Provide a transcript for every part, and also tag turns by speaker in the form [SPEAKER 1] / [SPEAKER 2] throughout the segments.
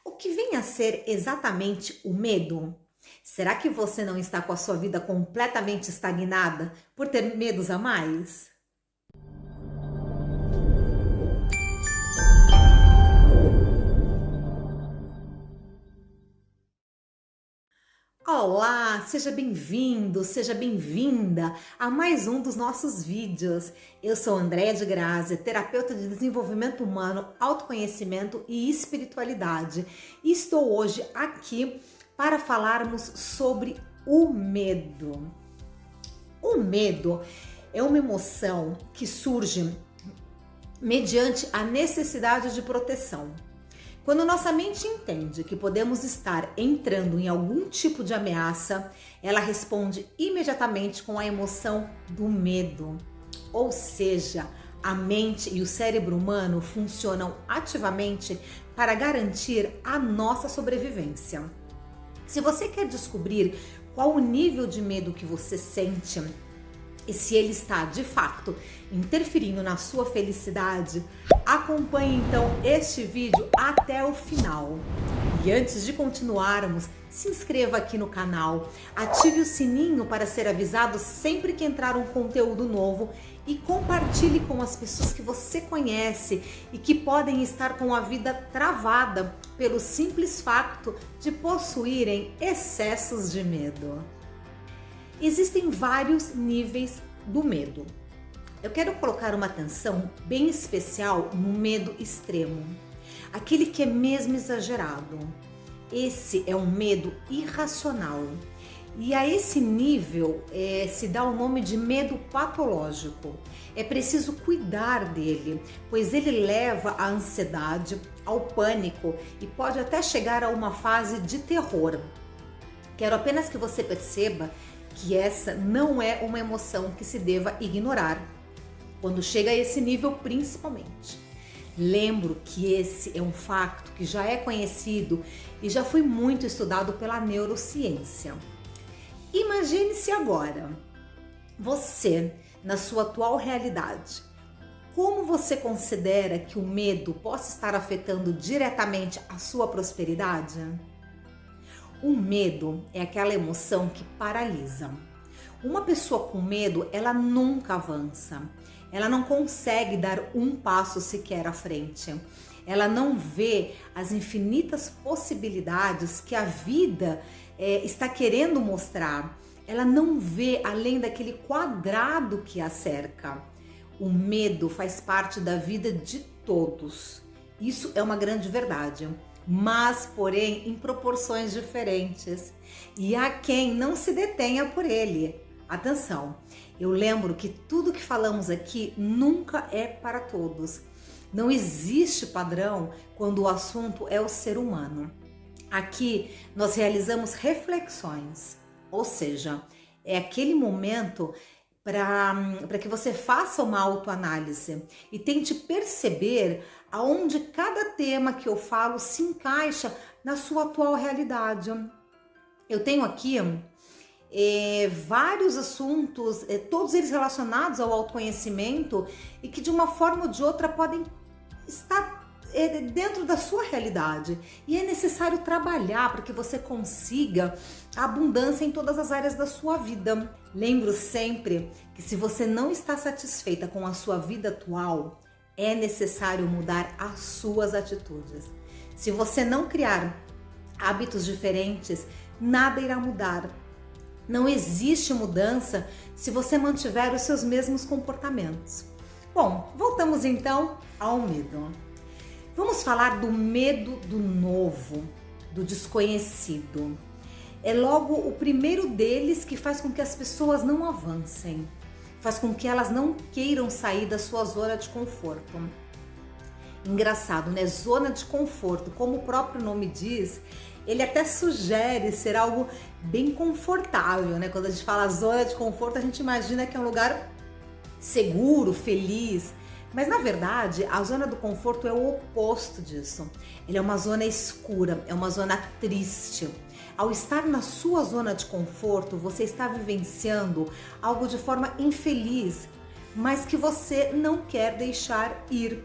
[SPEAKER 1] O que vem a ser exatamente o medo? Será que você não está com a sua vida completamente estagnada por ter medos a mais? Olá, seja bem-vindo, seja bem-vinda a mais um dos nossos vídeos. Eu sou Andréia de Grazi, terapeuta de desenvolvimento humano, autoconhecimento e espiritualidade. E estou hoje aqui para falarmos sobre o medo. O medo é uma emoção que surge mediante a necessidade de proteção. Quando nossa mente entende que podemos estar entrando em algum tipo de ameaça, ela responde imediatamente com a emoção do medo. Ou seja, a mente e o cérebro humano funcionam ativamente para garantir a nossa sobrevivência. Se você quer descobrir qual o nível de medo que você sente e se ele está de fato interferindo na sua felicidade, acompanhe então este vídeo até o final. E antes de continuarmos, se inscreva aqui no canal, ative o sininho para ser avisado sempre que entrar um conteúdo novo e compartilhe com as pessoas que você conhece e que podem estar com a vida travada pelo simples fato de possuírem excessos de medo. Existem vários níveis do medo. Eu quero colocar uma atenção bem especial no medo extremo, aquele que é mesmo exagerado. Esse é um medo irracional e a esse nível se dá o nome de medo patológico. É preciso cuidar dele, pois ele leva à ansiedade, ao pânico e pode até chegar a uma fase de terror. Quero apenas que você perceba que essa não é uma emoção que se deva ignorar, quando chega a esse nível principalmente. Lembro que esse é um facto que já é conhecido e já foi muito estudado pela neurociência. Imagine-se agora, você, na sua atual realidade, como você considera que o medo possa estar afetando diretamente a sua prosperidade? O medo é aquela emoção que paralisa. Uma pessoa com medo, ela nunca avança. Ela não consegue dar um passo sequer à frente. Ela não vê as infinitas possibilidades que a vida está querendo mostrar. Ela não vê além daquele quadrado que a cerca. O medo faz parte da vida de todos. Isso é uma grande verdade. Mas, porém, em proporções diferentes. E há quem não se detenha por ele. Atenção, eu lembro que tudo que falamos aqui nunca é para todos. Não existe padrão quando o assunto é o ser humano. Aqui nós realizamos reflexões, ou seja, é aquele momento para que você faça uma autoanálise e tente perceber aonde cada tema que eu falo se encaixa na sua atual realidade. Eu tenho aqui vários assuntos, todos eles relacionados ao autoconhecimento e que de uma forma ou de outra podem estar dentro da sua realidade. E é necessário trabalhar para que você consiga a abundância em todas as áreas da sua vida. Lembro sempre que se você não está satisfeita com a sua vida atual, é necessário mudar as suas atitudes. Se você não criar hábitos diferentes, nada irá mudar. Não existe mudança se você mantiver os seus mesmos comportamentos. Bom, voltamos então ao medo. Vamos falar do medo do novo, do desconhecido. É logo o primeiro deles que faz com que as pessoas não avancem, faz com que elas não queiram sair da sua zona de conforto. Engraçado, né? Zona de conforto, como o próprio nome diz, ele até sugere ser algo bem confortável, né? Quando a gente fala zona de conforto, a gente imagina que é um lugar seguro, feliz. Mas na verdade, a zona do conforto é o oposto disso. Ele é uma zona escura, é uma zona triste. Ao estar na sua zona de conforto, você está vivenciando algo de forma infeliz, mas que você não quer deixar ir.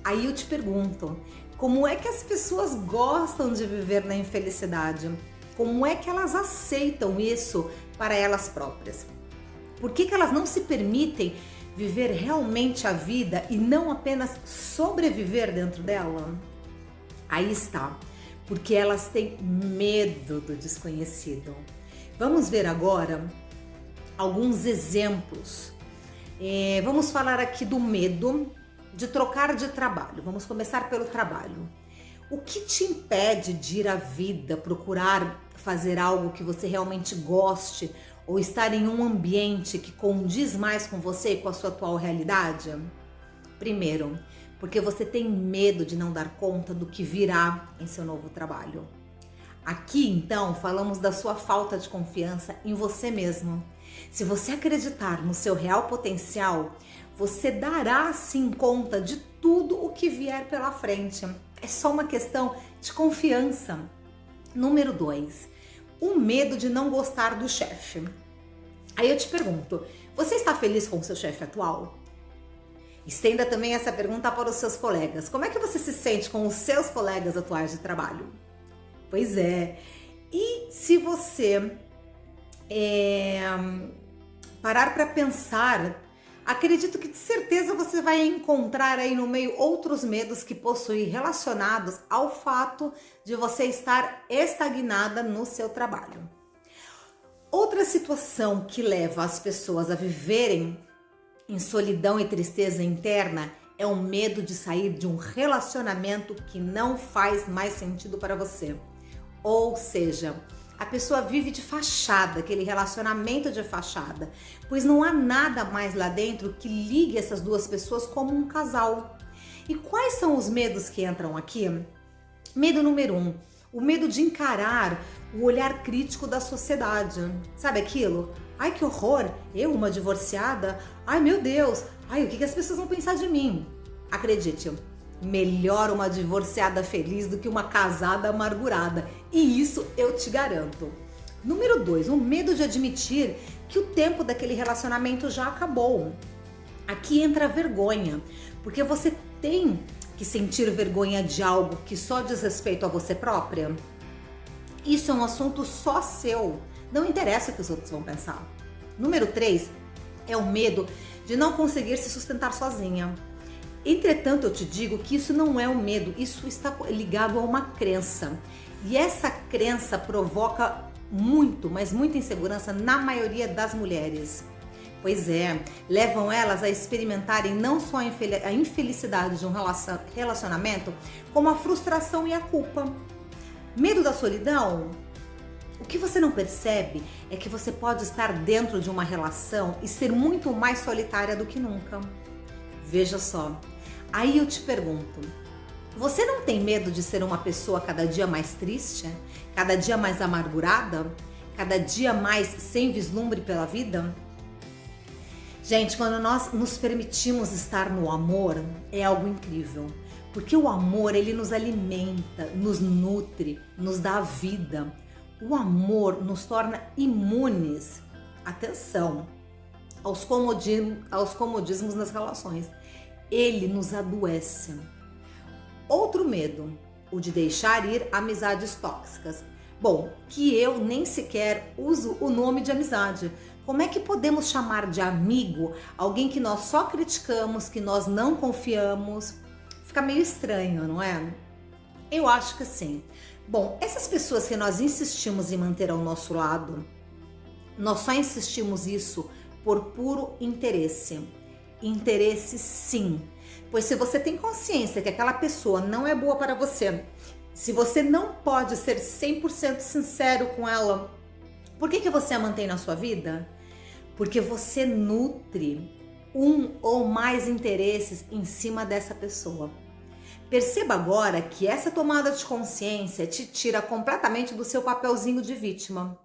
[SPEAKER 1] Aí eu te pergunto, Como é que as pessoas gostam de viver na infelicidade? Como é que elas aceitam isso para elas próprias? Por que elas não se permitem viver realmente a vida e não apenas sobreviver dentro dela? Aí está, porque elas têm medo do desconhecido. Vamos ver agora alguns exemplos. Vamos falar aqui do medo de trocar de trabalho. Vamos começar pelo trabalho. O que te impede de ir à vida, procurar fazer algo que você realmente goste ou estar em um ambiente que condiz mais com você e com a sua atual realidade? Primeiro, porque você tem medo de não dar conta do que virá em seu novo trabalho. Aqui, então, falamos da sua falta de confiança em você mesmo. Se você acreditar no seu real potencial, você dará sim conta de tudo o que vier pela frente. É só uma questão de confiança. Número 2, o medo de não gostar do chefe. Aí eu te pergunto, você está feliz com o seu chefe atual? Estenda também essa pergunta para os seus colegas. Como é que você se sente com os seus colegas atuais de trabalho? Pois é. E se você parar para pensar, acredito que de certeza você vai encontrar aí no meio outros medos que possui relacionados ao fato de você estar estagnada no seu trabalho. Outra situação que leva as pessoas a viverem em solidão e tristeza interna é o medo de sair de um relacionamento que não faz mais sentido para você. Ou seja, a pessoa vive de fachada, aquele relacionamento de fachada, pois não há nada mais lá dentro que ligue essas duas pessoas como um casal. E quais são os medos que entram aqui? Medo número 1, o medo de encarar o olhar crítico da sociedade. Sabe aquilo? Ai, que horror! Eu, uma divorciada? Ai, meu Deus! Ai, o que as pessoas vão pensar de mim? Acredite, melhor uma divorciada feliz do que uma casada amargurada. E isso eu te garanto. Número 2, o medo de admitir que o tempo daquele relacionamento já acabou. Aqui entra a vergonha, porque você tem que sentir vergonha de algo que só diz respeito a você própria. Isso é um assunto só seu. Não interessa o que os outros vão pensar. Número 3 é o medo de não conseguir se sustentar sozinha. Entretanto, eu te digo que isso não é um medo, isso está ligado a uma crença. E essa crença provoca muito, mas muita insegurança na maioria das mulheres. Pois é, levam elas a experimentarem não só a infelicidade de um relacionamento, como a frustração e a culpa. Medo da solidão? O que você não percebe é que você pode estar dentro de uma relação e ser muito mais solitária do que nunca. Veja só, aí eu te pergunto, você não tem medo de ser uma pessoa cada dia mais triste? Cada dia mais amargurada? Cada dia mais sem vislumbre pela vida? Gente, quando nós nos permitimos estar no amor, é algo incrível. Porque o amor, ele nos alimenta, nos nutre, nos dá vida. O amor nos torna imunes, atenção, aos comodismos nas relações. Ele nos adoece. Outro medo, o de deixar ir amizades tóxicas. Bom, que eu nem sequer uso o nome de amizade. Como é que podemos chamar de amigo alguém que nós só criticamos, que nós não confiamos? Fica meio estranho, não é? Eu acho que sim. Bom, essas pessoas que nós insistimos em manter ao nosso lado, nós só insistimos isso por puro interesse. Interesse sim. Pois se você tem consciência que aquela pessoa não é boa para você, se você não pode ser 100% sincero com ela, por que você a mantém na sua vida? Porque você nutre um ou mais interesses em cima dessa pessoa. Perceba agora que essa tomada de consciência te tira completamente do seu papelzinho de vítima.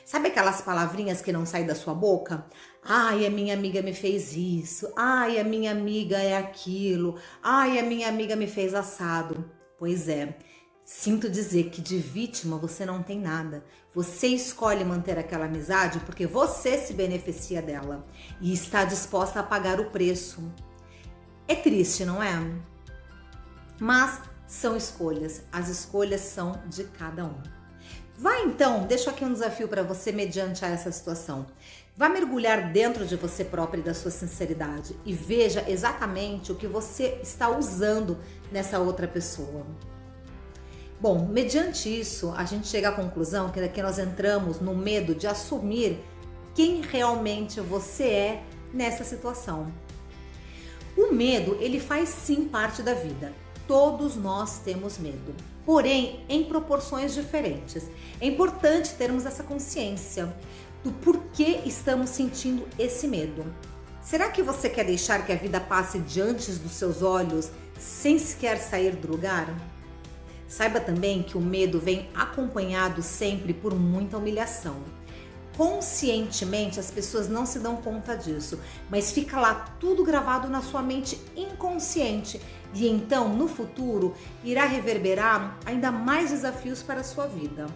[SPEAKER 1] Sabe aquelas palavrinhas que não saem da sua boca? Ai, a minha amiga me fez isso. Ai, a minha amiga é aquilo. Ai, a minha amiga me fez assado. Pois é, sinto dizer que de vítima você não tem nada. Você escolhe manter aquela amizade porque você se beneficia dela e está disposta a pagar o preço. É triste, não é? Mas são escolhas. As escolhas são de cada um. Vai então, deixo aqui um desafio para você mediante a essa situação. Vá mergulhar dentro de você próprio e da sua sinceridade e veja exatamente o que você está usando nessa outra pessoa. Bom, mediante isso, a gente chega à conclusão que daqui nós entramos no medo de assumir quem realmente você é nessa situação. O medo, ele faz sim parte da vida. Todos nós temos medo, porém em proporções diferentes. É importante termos essa consciência do porquê estamos sentindo esse medo. Será que você quer deixar que a vida passe diante dos seus olhos sem sequer sair do lugar? Saiba também que o medo vem acompanhado sempre por muita humilhação. Conscientemente as pessoas não se dão conta disso, mas fica lá tudo gravado na sua mente inconsciente e então no futuro irá reverberar ainda mais desafios para a sua vida.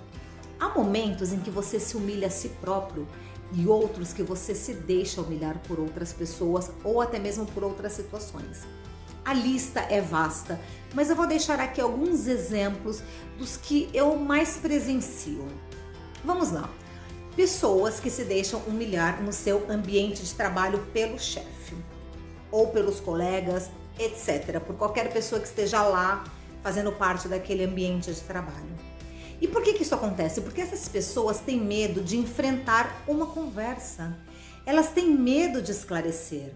[SPEAKER 1] Há momentos em que você se humilha a si próprio e outros que você se deixa humilhar por outras pessoas ou até mesmo por outras situações. A lista é vasta, mas eu vou deixar aqui alguns exemplos dos que eu mais presencio. Vamos lá. Pessoas que se deixam humilhar no seu ambiente de trabalho pelo chefe ou pelos colegas, etc. Por qualquer pessoa que esteja lá fazendo parte daquele ambiente de trabalho. E por que isso acontece? Porque essas pessoas têm medo de enfrentar uma conversa. Elas têm medo de esclarecer.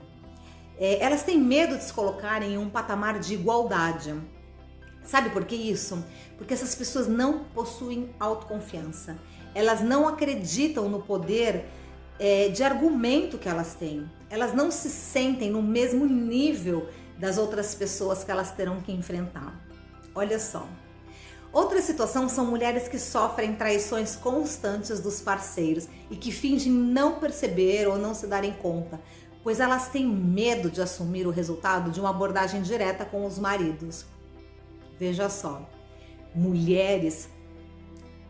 [SPEAKER 1] Elas têm medo de se colocarem em um patamar de igualdade. Sabe por que isso? Porque essas pessoas não possuem autoconfiança. Elas não acreditam no poder de argumento que elas têm. Elas não se sentem no mesmo nível das outras pessoas que elas terão que enfrentar. Olha só. Outra situação são mulheres que sofrem traições constantes dos parceiros e que fingem não perceber ou não se darem conta, pois elas têm medo de assumir o resultado de uma abordagem direta com os maridos. Veja só, mulheres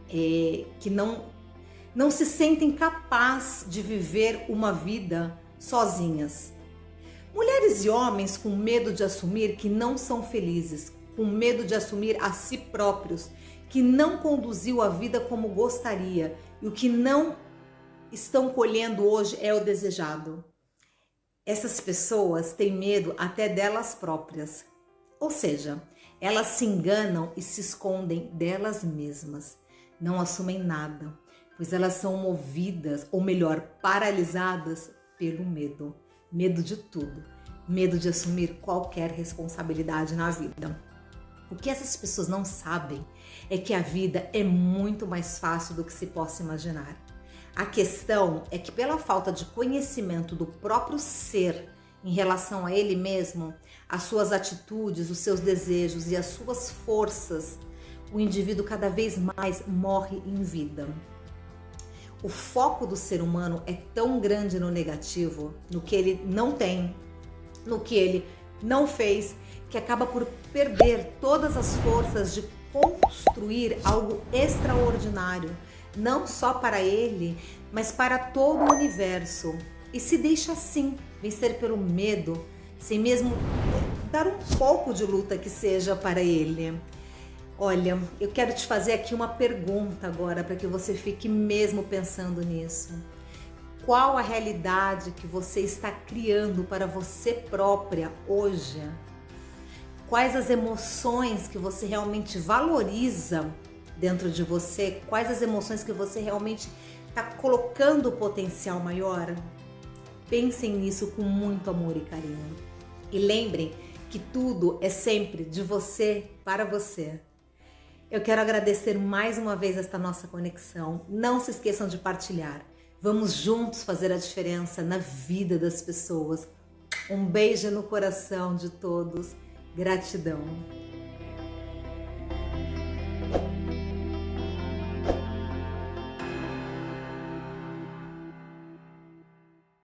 [SPEAKER 1] que não se sentem capazes de viver uma vida sozinhas. Mulheres e homens com medo de assumir que não são felizes, com medo de assumir a si próprios, que não conduziu a vida como gostaria e o que não estão colhendo hoje é o desejado. Essas pessoas têm medo até delas próprias, ou seja, elas se enganam e se escondem delas mesmas, não assumem nada, pois elas são movidas, ou melhor, paralisadas pelo medo. Medo de tudo, medo de assumir qualquer responsabilidade na vida. O que essas pessoas não sabem é que a vida é muito mais fácil do que se possa imaginar. A questão é que pela falta de conhecimento do próprio ser em relação a ele mesmo, as suas atitudes, os seus desejos e as suas forças, o indivíduo cada vez mais morre em vida. O foco do ser humano é tão grande no negativo, no que ele não tem, no que ele não fez, que acaba por perder todas as forças de construir algo extraordinário, não só para ele, mas para todo o universo. E se deixa assim vencer pelo medo, sem mesmo dar um pouco de luta que seja para ele. Olha, eu quero te fazer aqui uma pergunta agora para que você fique mesmo pensando nisso. Qual a realidade que você está criando para você própria hoje? Quais as emoções que você realmente valoriza dentro de você? Quais as emoções que você realmente está colocando o potencial maior? Pensem nisso com muito amor e carinho. E lembrem que tudo é sempre de você para você. Eu quero agradecer mais uma vez esta nossa conexão. Não se esqueçam de partilhar. Vamos juntos fazer a diferença na vida das pessoas. Um beijo no coração de todos. Gratidão.